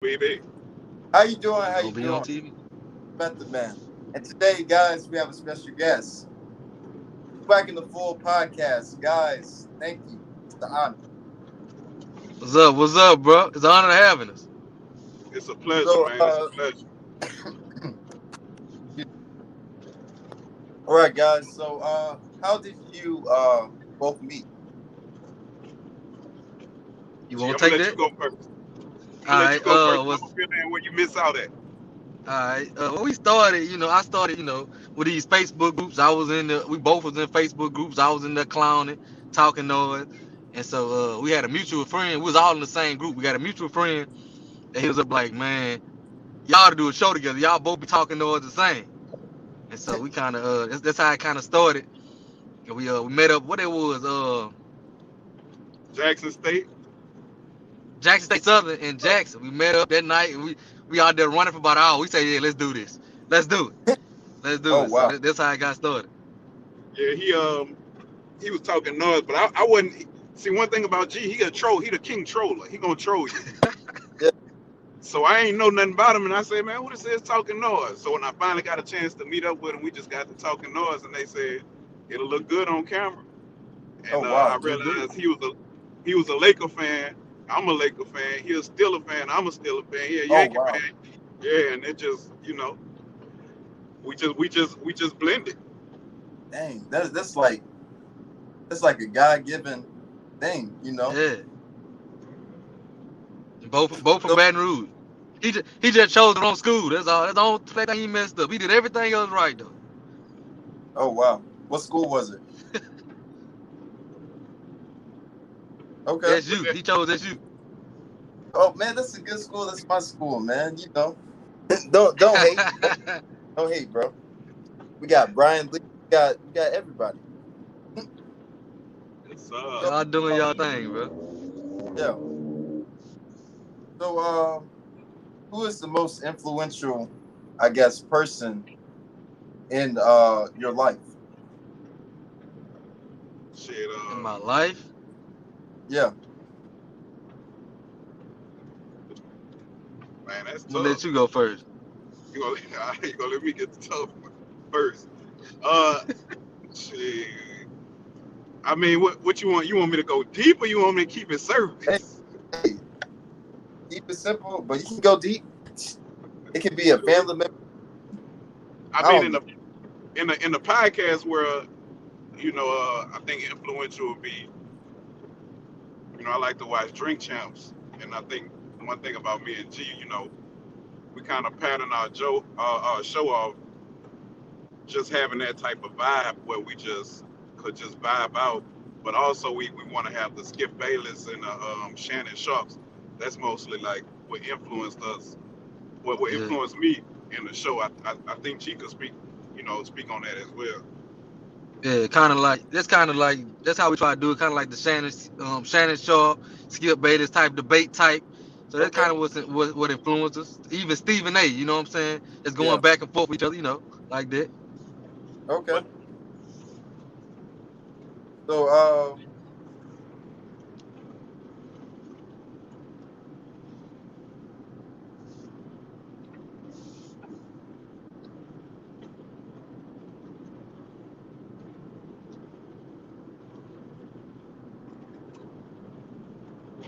baby. How you doing? We How gonna you be on doing? TV. Method Man. And today, guys, we have a special guest. Swac'n A Fool Podcast. Guys, thank you. It's the honor. What's up? What's up, bro? It's an honor having us. It's a pleasure, So, man. It's a pleasure. all right, guys. So, how did you both meet? You Gee, want I'm to gonna take let you that? go first. I'm All gonna let you right. go first. I'm What's gonna fill in where you miss out at. all right? When we started, I started, with these Facebook groups. We both was in Facebook groups. I was in there clowning, talking noise, and so we had a mutual friend. We was all in the same group. We got a mutual friend, and he was up like, man, y'all ought to do a show together. Y'all both be talking noise the same. And so we kind of that's how it kind of started. And we met up. What it was Jackson State. Jackson State Southern in Jackson. We met up that night and we out there running for about an hour. We said, yeah, let's do this. Let's do it. Let's do Oh, it. So wow. that's how it got started. Yeah, he was talking noise, but I wasn't. See, one thing about G, he a troll. He the king troller. He gonna troll you. Yeah. So I ain't know nothing about him, and I said, man, who this is talking noise? So when I finally got a chance to meet up with him, we just got to talking noise, and they said it'll look good on camera. Oh, And wow. I Let's do it. realized he was a Laker fan. I'm a Laker fan. He a Steeler fan. I'm a Steeler fan. He a Oh, Yankee wow. fan. Yeah, and it just, we just blended. Dang. That's like a God given thing. Yeah. Both from So, Baton Rouge. He just chose the wrong school. That's all. That's the only thing he messed up. He did everything else right though. oh, wow. What school was it? Okay. That's But you. He chose that's you. Oh, man, that's a good school. That's my school, man. Don't hate. Don't hate, bro. We got Brian Lee. We got everybody. it's So, Y'all doing uh, y'all thing, bro. yeah. So, who is the most influential, I guess, person in your life? shit. In my life, Yeah. Man, that's I'm gonna tough. let you go first. You gonna, you gonna let me get the tough one first. Uh, shit. I mean, what you want? You want me to go deep, or you want me to keep it Hey, surface? hey, keep it simple, but you can go deep. It could be a family member. I I mean, don't in know. the podcast world, I think influential would be, I like to watch Drink Champs, and I think one thing about me and G, we kind of pattern our show off just having that type of vibe where we just could just vibe out, but also we want to have the Skip Bayless and Shannon Sharps. That's mostly like what influenced us, what Yeah. influenced me in the show. I think G could speak on that as well. Yeah, kind of like that's how we try to do it. Kind of like the Shannon Sharp, Skip Bayless type debate type. So that's Okay. kind of what influenced us. Even Stephen A. You know what I'm saying? It's Yeah. going back and forth with each other. Like that. Okay. But So,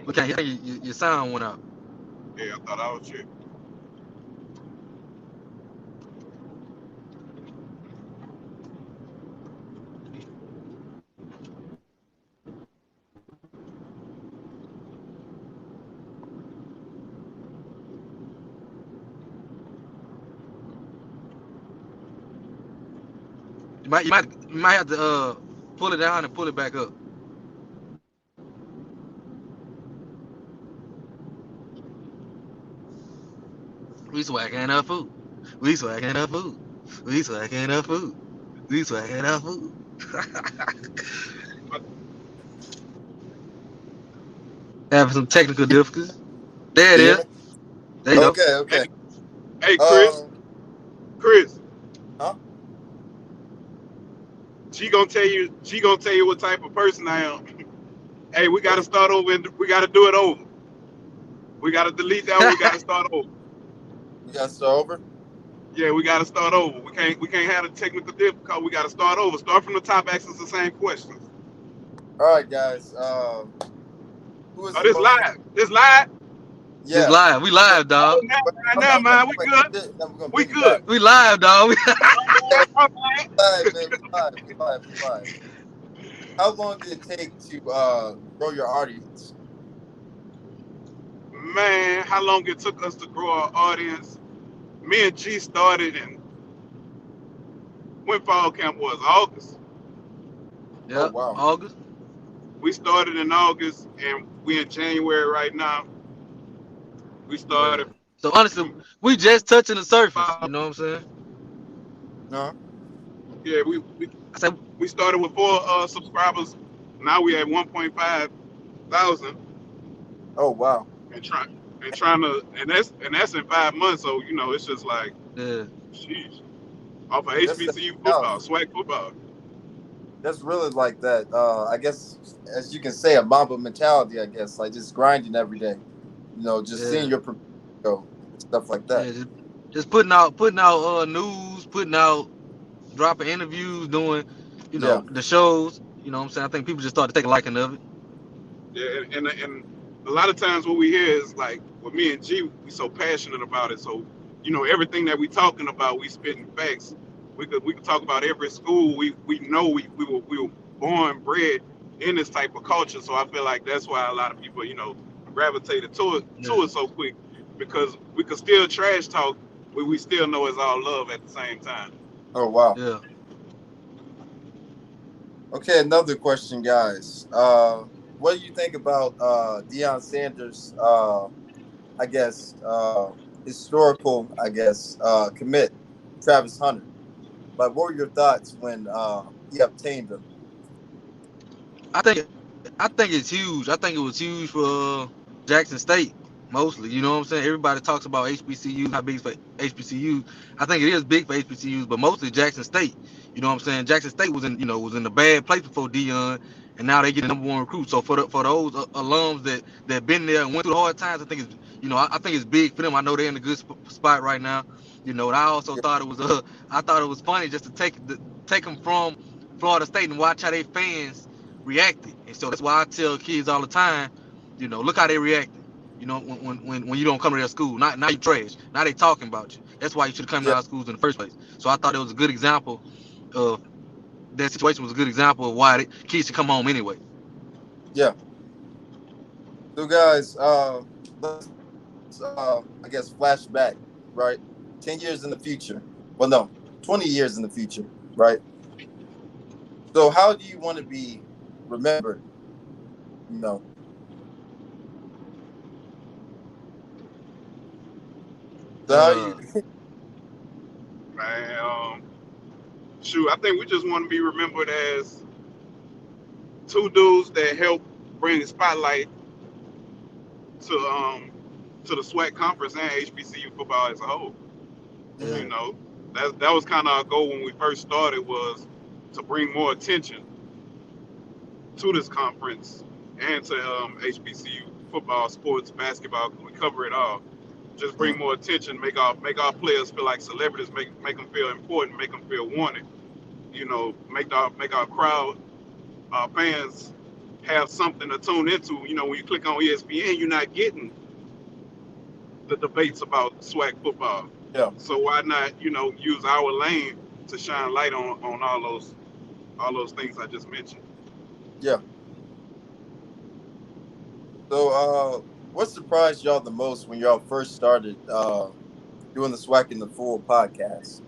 We can't hear you. Your sound went out. yeah, I thought I was shit. You might have to pull it down and pull it back up. We swacking our food. We swacking our food. We swacking our food. We swacking our food. But Having some technical difficulties. There it can you hear is. me? There you go. Okay. hey, Okay. hey, Chris, Um. Chris, Huh? she gonna tell you what type of person I am. Hey, we What gotta do start over and we gotta do it over. We gotta delete that one. We gotta start over. We got to start over. Yeah, we gotta start over. We can't have a technical difficulty. We gotta start over. Start from the top. Ask us the same questions. All right, guys. Who is Oh, the this most? live. This live. This Yeah. live. We live, Oh, dog. now, man. We Wait, good. then we're gonna We bring it good. back. We live, dog. Yeah, All right. live, man. We live. We live. We live. How long did it take to grow your audience? Man, how long it took us to grow our audience? Me and G started in when fall camp was August. Oh Yep. wow. August. We started in August, and we in January right now. We Yeah. started So honestly, from we just touching the surface. about You know what I'm saying? No. yeah. I said, We started with 4 subscribers. Now we at 1.5 thousand, Oh wow. and that's in 5 months. So it's just like, yeah, sheesh, off of That's the HBCU football, mentality. swag football. That's really like that. I guess, as you can say, a Mamba mentality. I guess, like just grinding every day. Just seeing yeah, your progression go and stuff like that. yeah. Just putting out news, putting out dropping interviews, doing Yeah. the shows. You know what I'm saying? I think people just started taking a liking of it. Yeah, and a lot of times what we hear is like with me and G, we so passionate about it. So everything that we talking about, we spitting facts. We could talk about every school. We know we were born bred in this type of culture. So I feel like that's why a lot of people gravitated Yeah, to it so quick, because we could still trash talk, but we still know it's all love at the same time. Oh wow. yeah. Okay, another question, guys. What do you think about Deion Sanders? I guess historical. I guess commit Travis Hunter. Like, what were your thoughts when he obtained them? I think it's huge. I think it was huge for Jackson State mostly. You know what I'm saying? Everybody talks about HBCUs, how big it's for HBCUs. I think it is big for HBCUs, but mostly Jackson State. You know what I'm saying? Jackson State was in a bad place before Dion, and now they get the number one recruit. So for those alums that been there and went through the hard times, I think it's I think it's big for them. I know they're in a good spot right now. And I also Yeah, thought it was funny just to take them from Florida State and watch how they fans reacted. And so that's why I tell kids all the time, look how they reacting. When you don't come to their school, now you trash. Now they talking about you. That's why you should have come to yeah, our schools in the first place. So I thought it was a good example of that situation was a good example of why kids should come home anyway. yeah. So, guys, let's I guess flashback, right? 10 years in the future. Well, no, 20 years in the future, right? So, how do you want to be remembered? You know, so how do you? Uh, Man, shoot, I think we just want to be remembered as two dudes that help bring the spotlight to to the SWAC conference and HBCU football as a whole. Mhm. You yeah, know, that was kind of our goal when we first started, was to bring more attention to this conference and to HBCU football, sports, basketball. We cover it all. Just Mhm. bring more attention, make our players feel like celebrities, make them feel important, make them feel wanted. Make our crowd, our fans, have something to tune into. When you click on ESPN, you're not getting the debates about SWAC football. Yeah, So why not, use our lane to shine light on all those things I just mentioned. yeah. So, what surprised y'all the most when y'all first started doing the Swacking the Fool podcast?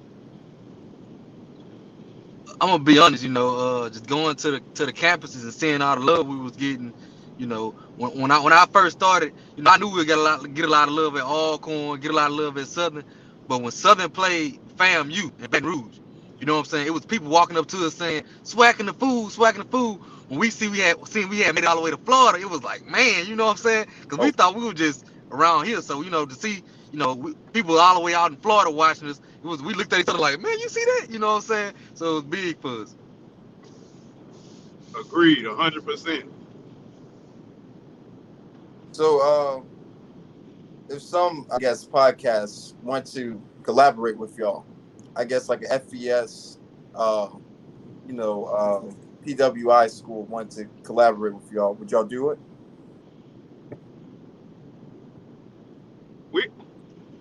I'm gonna be honest. Just going to the campuses and seeing all the love we was getting. When I first started, I knew we'd get a lot of love at Alcorn, get a lot of love at Southern. But when Southern played FAMU in Baton Rouge, you know what I'm saying? It was people walking up to us saying, "Swacking the fool, swacking the fool." When we had made it all the way to Florida, it was like, man, you know what I'm saying? Because we Oh, thought we were just around here. So to see, people all the way out in Florida watching us, we looked at each other like, man, you see that? You know what I'm saying? So it was big for us. Agreed, 100%. so if some, I guess, podcasts want to collaborate with y'all, I guess like a FES, uh, PWI school want to collaborate with y'all, would y'all do it? We,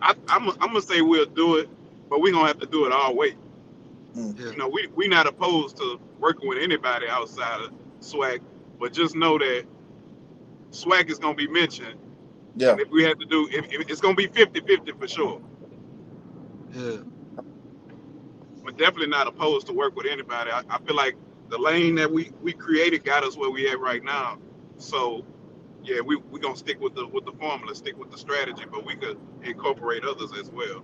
I'm gonna say we'll do it, but we're gonna have to do it our way. Mm. Yeah. We not opposed to working with anybody outside of SWAC, but just know that SWAC is gonna be mentioned, Yeah. and if we have to do, if it's gonna be 50-50 for sure. Yeah. But definitely not opposed to work with anybody. I feel like the lane that we created got us where we at right now. So yeah, we gonna stick with the formula, stick with the strategy, but we could incorporate others as well.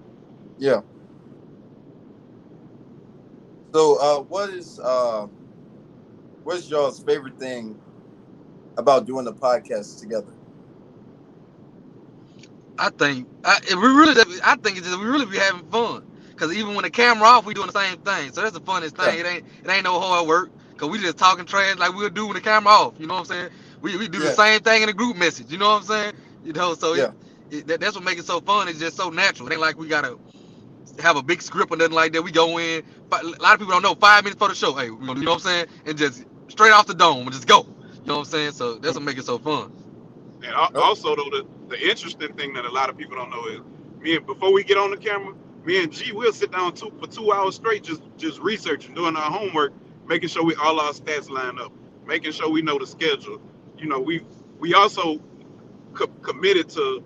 Yeah. So, what's y'all's favorite thing about doing the podcast together? I think it's just we really be having fun. Cause even when the camera off, we doing the same thing. So that's the funniest Yeah. thing. It ain't no hard work. Cause we just talking trash like we'll do when the camera off. You know what I'm saying? We do the Yeah. same thing in the group message. You know what I'm saying? So Yeah. that's what makes it so fun. It's just so natural. It ain't like we gotta have a big script or nothing like that. We go in. But a lot of people don't know 5 minutes for the show. Hey, we gonna, you know what I'm saying? And just straight off the dome and just go. You know what I'm saying? So that's what makes it so fun. And Oh, also though, the interesting thing that a lot of people don't know is me and before we get on the camera, me and G will sit down for 2 hours straight just researching, doing our homework, making sure we all our stats line up, making sure we know the schedule. We also committed to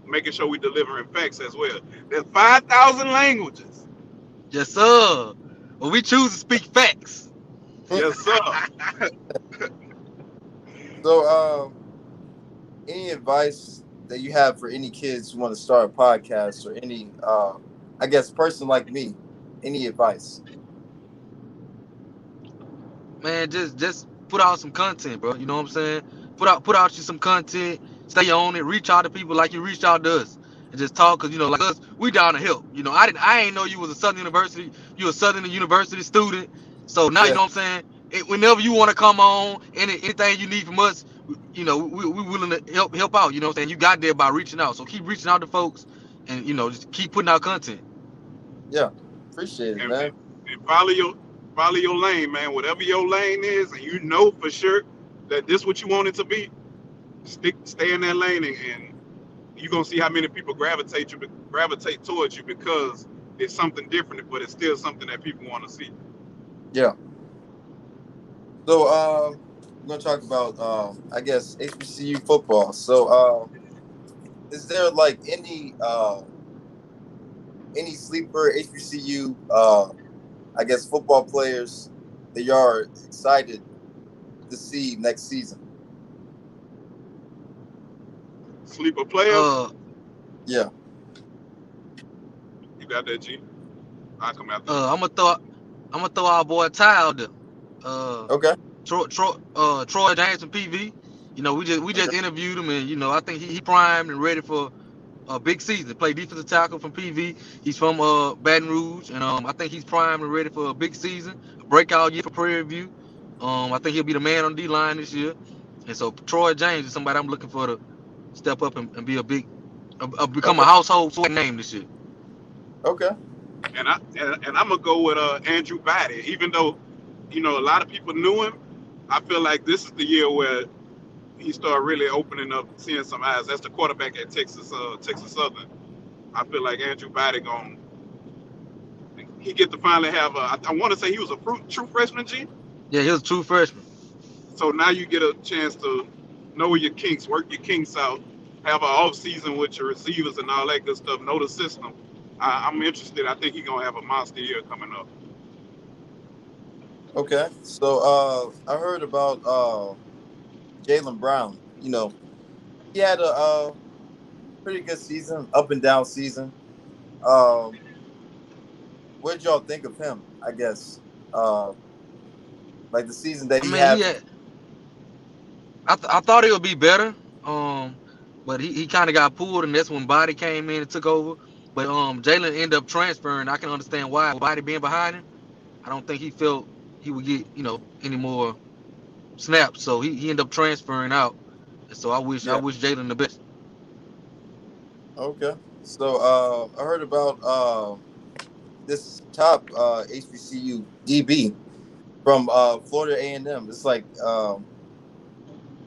making sure we delivering facts as well. There's 5,000 languages. Yes, sir. Well, we choose to speak facts. Yes, sir. so, any advice that you have for any kids who want to start a podcast or any, I guess, person like me? Any advice? Man, just put out some content, bro. You know what I'm saying? Put out you some content. Stay on it. Reach out to people like you reached out to us, and just talk. Cause like us, we down to help. I ain't know you was a Southern University. You a Southern University student. So now you Yeah. know what I'm saying. Whenever you want to come on, anything you need from us, we willing to help out. You know what I'm saying? You got there by reaching out. So keep reaching out to folks, and just keep putting out content. Yeah. Appreciate it, and, man. and, and follow your lane, man. Whatever your lane is, and you know for sure that this what you want it to be, stay in that lane, and you're gonna see how many people gravitate towards you because it's something different, but it's still something that people want to see. Yeah. So, we're gonna talk about, I guess, HBCU football. So, is there like any sleeper HBCU, I guess, football players that you are excited to see next season? Sleeper players, Uh, Yeah. you got that, G. I come after you. I'm gonna throw our boy Ty out there. Uh, Okay. Troy James from PV. We just Okay. interviewed him, and I think he primed and ready for a big season. Play defensive tackle from PV. He's from Baton Rouge, and I think he's primed and ready for a big season, a breakout year for Prairie View. I think he'll be the man on D line this year. And so Troy James is somebody I'm looking for to step up and be become a Okay. household swag name this year. Okay. And I'm gonna go with Andrew Batty. Even though a lot of people knew him, I feel like this is the year where he started really opening up, seeing some eyes. That's the quarterback at Texas Southern. I feel like Andrew Batty he get to finally have I want to say he was a true freshman, G. Yeah, he was a true freshman. So now you get a chance to know your kinks, work your kinks out, have an off season with your receivers and all that good stuff. Know the system. I'm interested. I think he's gonna have a monster year coming up. Okay. So, I heard about Jalen Brown. He had a pretty good season, up and down season. Um, what did y'all think of him? I guess, uh, like the season that I he mean, had. I thought it would be better. But he kind of got pulled, and that's when Body came in and took over. But Jalen ended up transferring. I can understand why. Body being behind him, I don't think he felt he would get any more snaps. So he ended up transferring out. And so I wish Yeah. Jalen the best. Okay. So I heard about this top HBCU DB from Florida A&M. It's like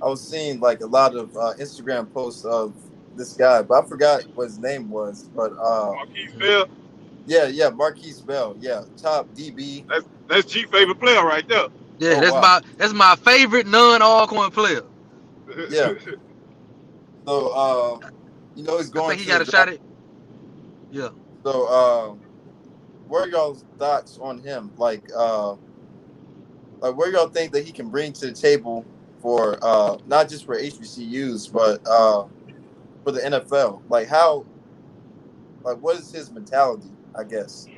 I was seeing like a lot of Instagram posts of this guy, but I forgot what his name was. But Marquise Bell, yeah, Marquise Bell. Yeah, top DB. that's G favorite player right there. Yeah, Oh wow. that's my favorite non-Alcorn player. Yeah. So he's I going think he to the got a shot draft. at. Yeah. So what are y'all's thoughts on him? Like what do y'all think that he can bring to the table for not just for HBCUs but for the NFL? Like what is his mentality, I guess?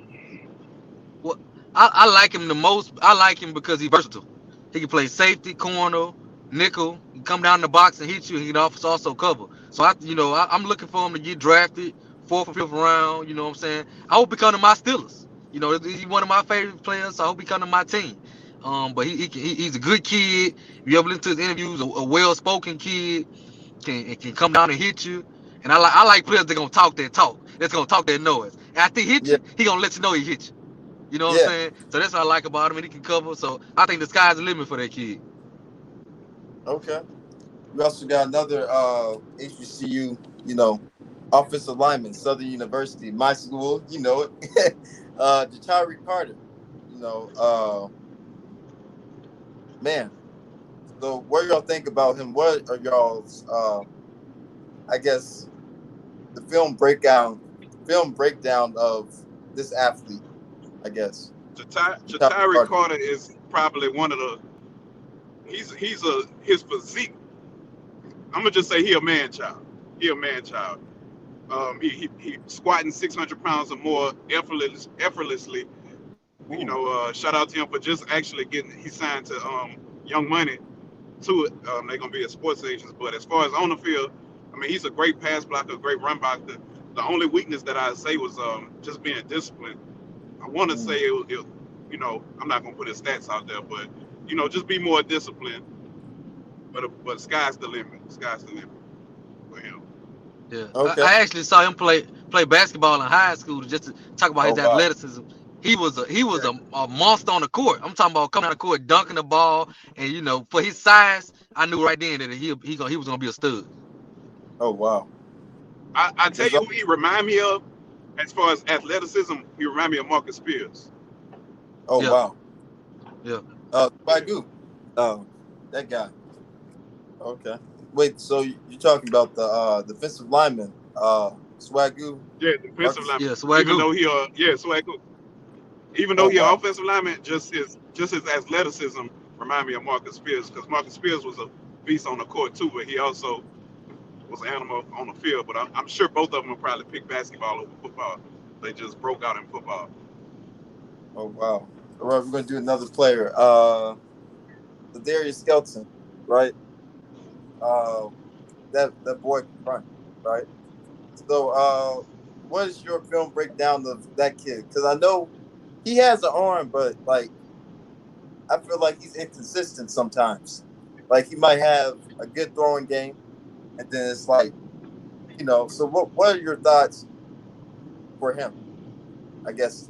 Well, I like him the most. I like him because he's versatile. He can play safety, corner, nickel. He can come down the box and hit you. He can also cover. So I'm looking for him to get drafted fourth or fifth round. You know what I'm saying? I hope he come to my Steelers. He's one of my favorite players. So I hope he come to my team. But he's a good kid. If you ever listen to his interviews, a well-spoken kid can come down and hit you. And I like players that gonna talk that talk. That's gonna talk that noise. And after he hit Yeah, you, he gonna let you know he hit you. You know what I'm yeah. saying? So that's what I like about him, and he can cover. So I think the sky's the limit for that kid. Okay. We also got another HBCU, offensive lineman, Southern University, my school, you know it. Jatari Carter. You know, man. So what y'all think about him? What are y'all's I guess the film breakdown of this athlete, I guess. Jatari Jatari Carter. Carter is probably one of the. His physique. I'm gonna just say he a man child. He a man child. He squatting 600 pounds or more effortlessly. Ooh. Shout out to him for just actually getting. He signed to Young Money to it. They're gonna be a sports agents. But as far as on the field, I mean, he's a great pass blocker, a great run blocker. The only weakness that I say was just being disciplined. I want to say Mm. I'm not gonna put his stats out there, but just be more disciplined. But sky's the limit. Sky's the limit for him. Yeah, Okay. I actually saw him play basketball in high school just to talk about Oh his wow. athleticism. He was Yeah. a monster on the court. I'm talking about coming on the court, dunking the ball, and for his size, I knew right then that he was gonna be a stud. Oh wow. I tell There's you who he remind me of as far as athleticism. He remind me of Marcus Spears. oh Yeah, wow. yeah. By Goop. That guy. Okay. Wait, so you're talking about the defensive lineman, Swagoo, Yeah, defensive Marcus? lineman. Yeah, Even Swagoo. though so even though Oh he an wow. offensive lineman, just his athleticism remind me of Marcus Spears because Marcus Spears was a beast on the court too, but he also was an animal on the field. But I'm sure both of them will probably pick basketball over football. They just broke out in football. Oh wow. All right, we're gonna do another player. The Darius Skelton, right? Uh, that boy can run, right? So, what is your film breakdown of that kid? Because I know he has an arm, but like I feel like he's inconsistent sometimes. Like he might have a good throwing game, and then it's like So, what are your thoughts for him? I guess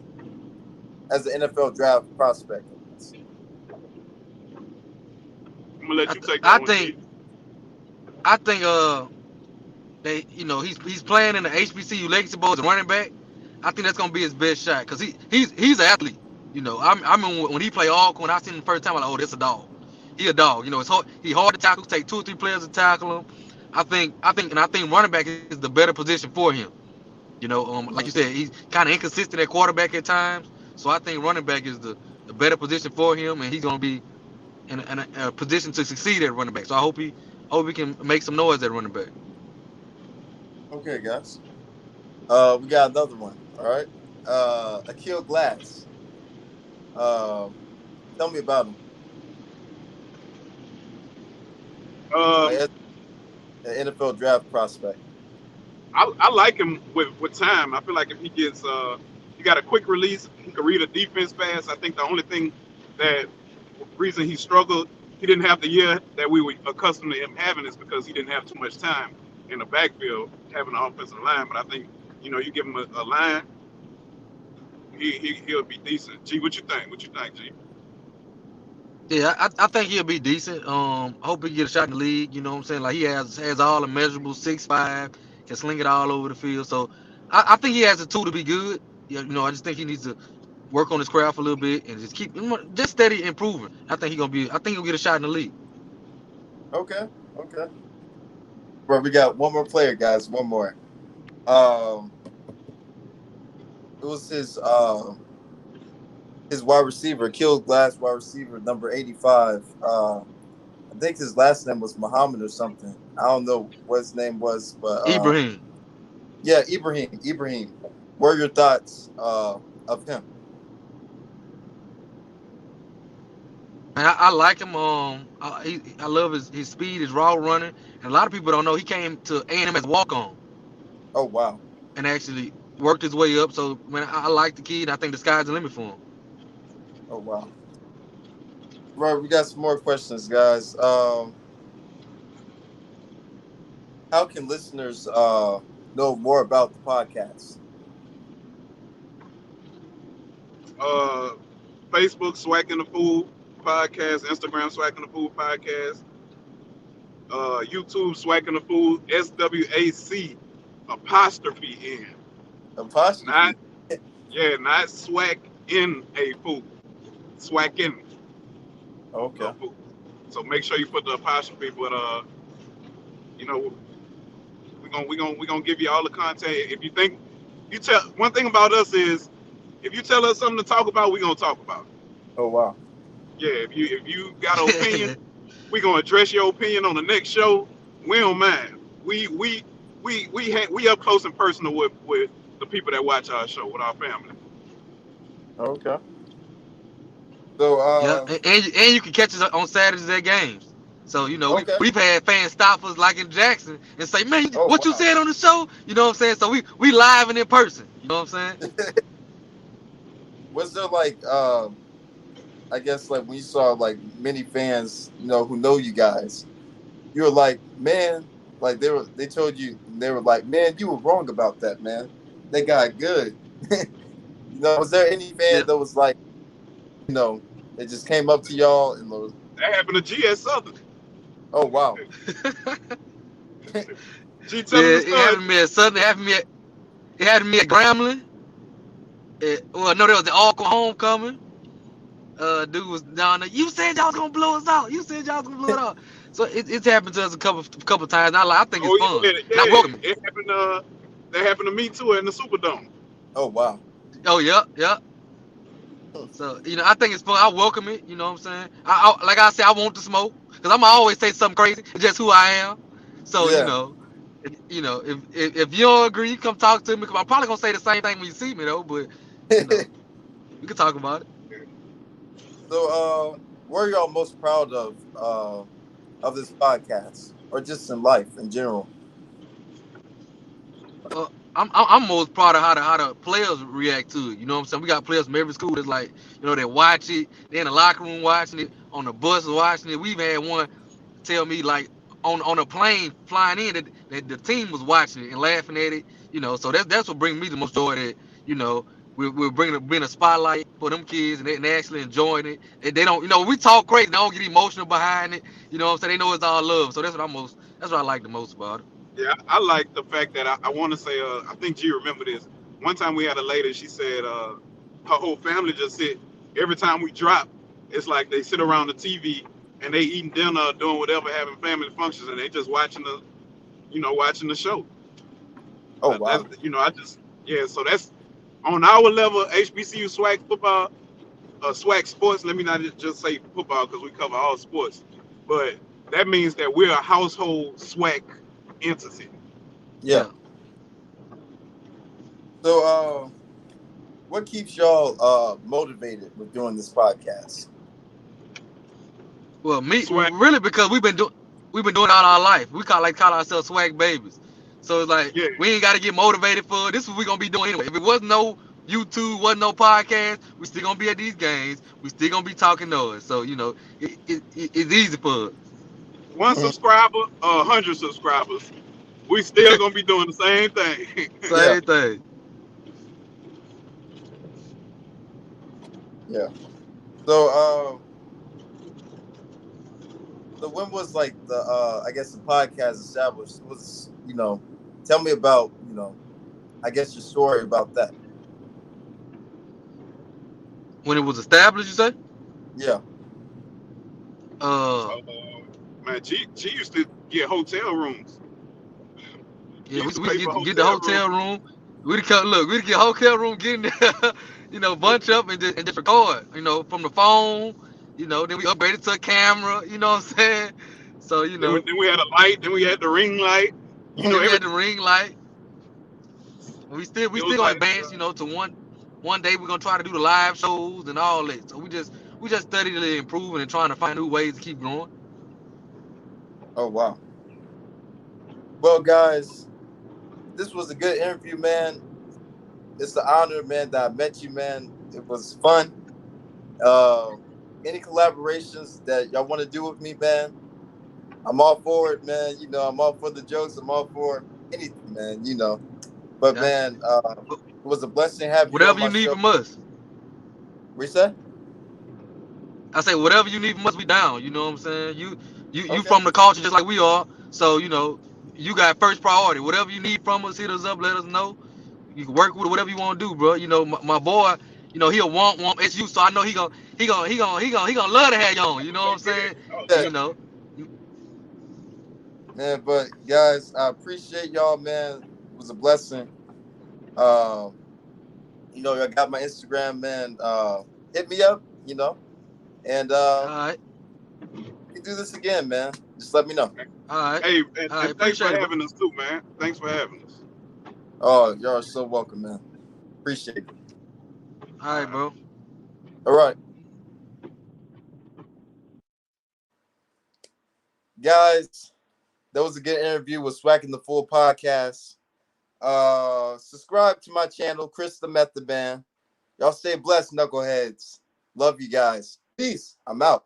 as an NFL draft prospect. I guess. I'm gonna let I you th- take I that one, think G. I think he's playing in the HBCU Legacy Bowl as a running back. I think that's gonna be his best shot because he's an athlete. I mean when he played Alcorn, I seen him the first time. I like, oh, that's a dog. He a dog. It's hard. He hard to tackle. Take two or three players to tackle him. I think running back is the better position for him. Like you Mhm. said, he's kind of inconsistent at quarterback at times. So I think running back is the better position for him, and he's gonna be in a position to succeed at running back. So I hope he can make some noise at running back. Okay, guys. We got another one. All right. Akil Glass. Um, Tell me about him. Like Um, as an NFL draft prospect. I like him with time. I feel like if he got a quick release, he can read a defense fast. I think the only thing that reason he struggled, he didn't have the year that we were accustomed to him having is because he didn't have too much time in the backfield having an offensive line. But I think you give him a line, he'll be decent. G, what you think? What you think, G? Yeah, I think he'll be decent. I hope he get a shot in the league. You know what I'm saying? Like he has all the measurables, 6'5", can sling it all over the field. So I think he has the tool to be good. Yeah, I just think he needs to work on his craft a little bit and just keep just steady improving. I think he'll get a shot in the league. Okay. Okay. Bro, we got one more player, guys. One more. Um, it was his wide receiver, killed glass wide receiver, number 85. I think his last name was Muhammad or something. I don't know what his name was, but Ibrahim. yeah, Ibrahim. Ibrahim. What are your thoughts of him? And I like him. I love his speed, his raw running. And a lot of people don't know he came to A&M as a walk on Oh wow. and actually worked his way up. So man, I like the kid. I think the sky's the limit for him. Oh wow. Right, we got some more questions, guys. How can listeners know more about the podcast? Uh, Facebook Swac'n A Fool Podcast, Instagram Swac'n A Fool Podcast, YouTube Swac'n A Fool, SWAC apostrophe N. Not Apostrophe. not Swack in a Fool. Swac'n Okay. A Fool. So make sure you put the apostrophe, but you know, we're gonna give you all the content. If you think you tell one thing about us is if you tell us something to talk about, we're gonna talk about it. Oh wow. Yeah, if you got an opinion, we gonna address your opinion on the next show. We don't mind. We up close and personal with the people that watch our show, with our family. Okay. So Yeah, and you can catch us on Saturdays at games. So okay. we've had fans stop us like in Jackson and say, "Man, Oh what you wow. said on the show?" You know what I'm saying? So we live and in person. You know what I'm saying? Was there like I guess like when you saw like many fans, who know you guys, you were like, man, like they told you they were like, man, you were wrong about that, man. They got good. Was there any fan Yeah. that was like, they just came up to y'all and was, That happened to GS Southern. oh wow. G Yeah, telling the it story. happened to me at Southern. It happened to me at Grambling. Well, no, there was the Alcorn homecoming. Dude was down there. You said y'all was gonna blow us out. You said y'all was gonna blow it out. So it's happened to us a couple times. And I think it's Oh fun, yeah, and I welcome it. it happened. That happened to me too in the Superdome. Oh wow. Oh yeah, yeah. So I think it's fun. I welcome it. You know what I'm saying? I like I said, I want to smoke because I'm always say something crazy. It's just who I am. So Yeah. if you don't agree, you come talk to me. Cause I'm probably gonna say the same thing when you see me though. But you know, we can talk about it. So what are y'all most proud of this podcast or just in life in general? I'm most proud of how the players react to it. You know what I'm saying? We got players from every school that's like, they watch it. They in the locker room watching it, on the bus watching it. We've had one tell me like on a plane flying in that the team was watching it and laughing at it. So that's what brings me the most joy that we're bringing a spotlight for them kids and they actually enjoying it. They don't we talk crazy. They don't get emotional behind it. You know what I'm saying? They know it's all love. So that's what I like the most about it. Yeah, I like the fact that I want to say. I think G remember this. One time we had a lady. She said her whole family just sit every time we drop. It's like they sit around the TV and they eating dinner, doing whatever, having family functions, and they just watching the show. Oh wow. That's I just yeah. So that's on our level, HBCU swag football, swag sports. Let me not just say football because we cover all sports, but that means that we're a household swag entity. Yeah. Yeah. So what keeps y'all motivated with doing this podcast? Well, me Swag, really because we've been doing it all our life. We call ourselves swag babies. So it's like yeah. we ain't got to get motivated for it. This is what we gonna be doing anyway. If it wasn't no YouTube, wasn't no podcast, we still gonna be at these games. We still gonna be talking noise. So it's easy for us. One subscriber, 100 subscribers. We still gonna be doing the same thing. Yeah, Same thing. yeah. So, so when was like the I guess the podcast established? It was, tell me about, I guess your story about that. When it was established, you say? Yeah. Uh, Man, she used to get hotel rooms. She yeah, used to we pay for get the hotel hotel rooms. room. We'd come, look, we'd get hotel room, get in there, bunch up and just record, from the phone. Then we upgraded to a camera. You know what I'm saying? So Then we had a light. Then we had the ring light. then we Every had the ring light. We it was still gonna like advance, to one day we're gonna try to do the live shows and all that. So we just steadily improving and trying to find new ways to keep growing. Oh wow. Well, guys, this was a good interview, man. It's an honor, man, that I met you, man. It was fun. Uh, any collaborations that y'all want to do with me, man? I'm all for it, man. I'm all for the jokes. I'm all for anything, man. But Gotcha. man, it was a blessing having you on Whatever my you need show. from us. What you say? I say whatever you need from us, we down. You know what I'm saying? You Okay. from the culture just like we are. So, you got first priority. Whatever you need from us, hit us up, let us know. You can work with whatever you want to do, bro. My boy, he'll want SU, so I know he gonna love to have you on. You know what I'm saying? And Yeah, man. But guys, I appreciate y'all, man. It was a blessing. Um, I got my Instagram, man. Hit me up, and all right, we can do this again, man. Just let me know. all right, hey, all right. and thanks for Appreciate it, bro. having us too, man. Thanks for having us. Oh, y'all are so welcome, man. Appreciate it. All right, bro. All right, guys. That was a good interview with Swac'n A Fool Podcast. Subscribe to my channel, Chris the Method Man. Y'all stay blessed, knuckleheads. Love you guys. Peace. I'm out.